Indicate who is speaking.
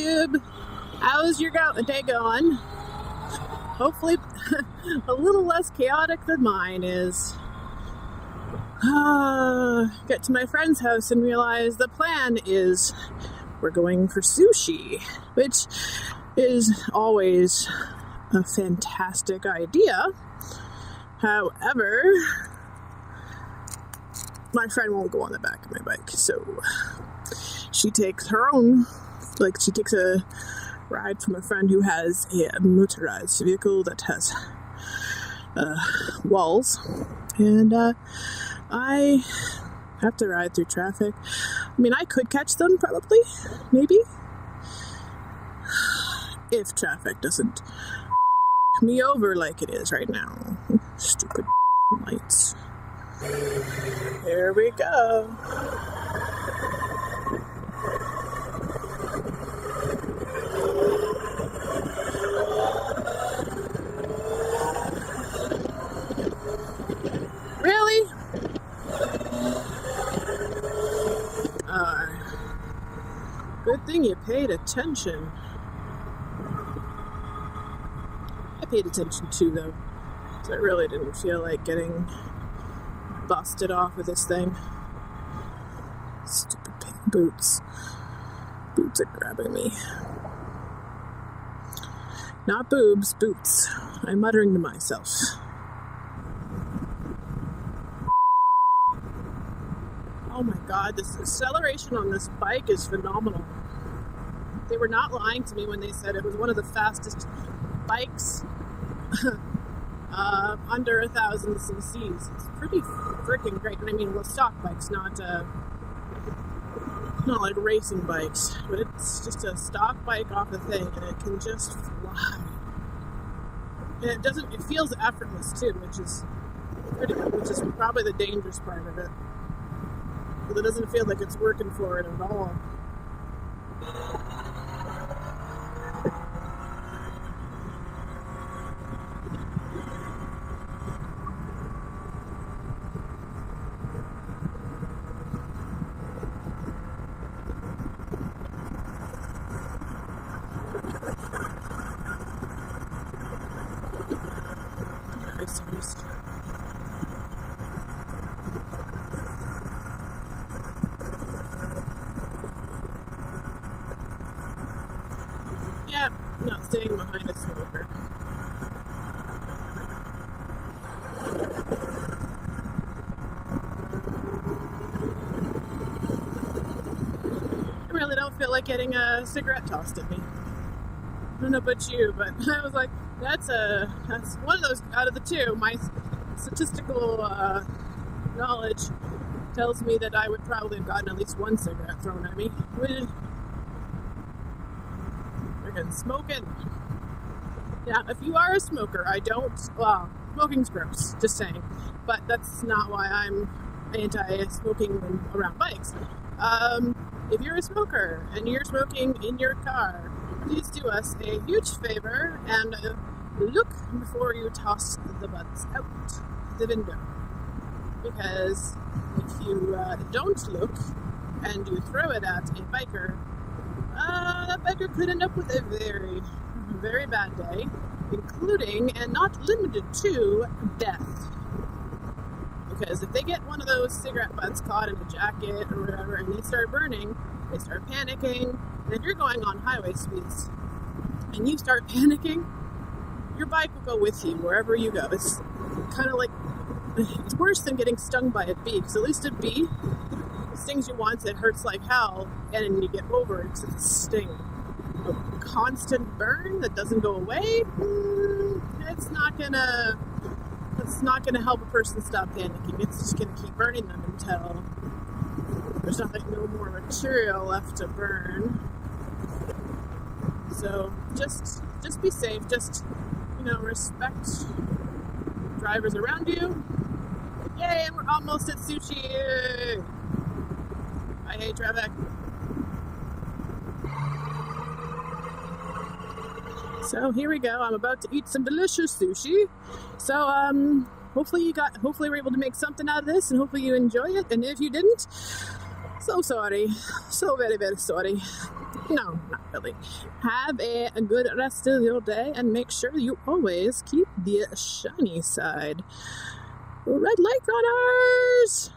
Speaker 1: YouTube. How's your day going? Hopefully a little less chaotic than mine is. Get to my friend's house and realize the plan is we're going for sushi, which is always a fantastic idea. However, my friend won't go on the back of my bike, so she takes her own, she takes a ride from a friend who has a motorized vehicle that has walls, and I have to ride through traffic. I mean, I could catch them, probably, maybe, if traffic doesn't me over like it is right now. Stupid lights. Here we go. Really? Good thing you paid attention. I paid attention too, though. So I really didn't feel like getting busted off with this thing. Stupid pink boots. Boots are grabbing me. Not boobs, boots. I'm muttering to myself. Oh my god, this acceleration on this bike is phenomenal. They were not lying to me when they said it was one of the fastest bikes under 1,000 cc's. It's pretty freaking great. And I mean, well, stock bikes, not like racing bikes, but it's just a stock bike off the thing, and it can just fly. And it feels effortless too, which is probably the dangerous part of it. But it doesn't feel like it's working for it at all. Yeah, not staying behind a smoker. I really don't feel like getting a cigarette tossed at me. I don't know about you, but I was like, that's one of those out of the two. My statistical knowledge tells me that I would probably have gotten at least one cigarette thrown at me. Freaking smoking. Yeah, if you are a smoker, smoking's gross, just saying. But that's not why I'm anti-smoking around bikes. If you're a smoker and you're smoking in your car, please do us a huge favor and look before you toss the butts out the window. Because if you don't look and you throw it at a biker, that biker could end up with a very, very bad day, including and not limited to death. Because if they get one of those cigarette butts caught in a jacket or whatever and they start burning, they start panicking, and if you're going on highway speeds and you start panicking, your bike will go with you wherever you go. It's kind of like, it's worse than getting stung by a bee, because at least a bee stings you once, it hurts like hell, and then you get over it because it's a sting. A constant burn that doesn't go away, it's not gonna help a person stop panicking. It's just gonna keep burning them until there's no more material left to burn. So just be safe. Just respect drivers around you. Yay! We're almost at Sushi. Yay. I hate traffic. So here we go. I'm about to eat some delicious sushi. So hopefully we're able to make something out of this, and hopefully you enjoy it. And if you didn't, So sorry. So very, very sorry. No, not really. Have a good rest of your day and make sure you always keep the shiny side. Red light runners!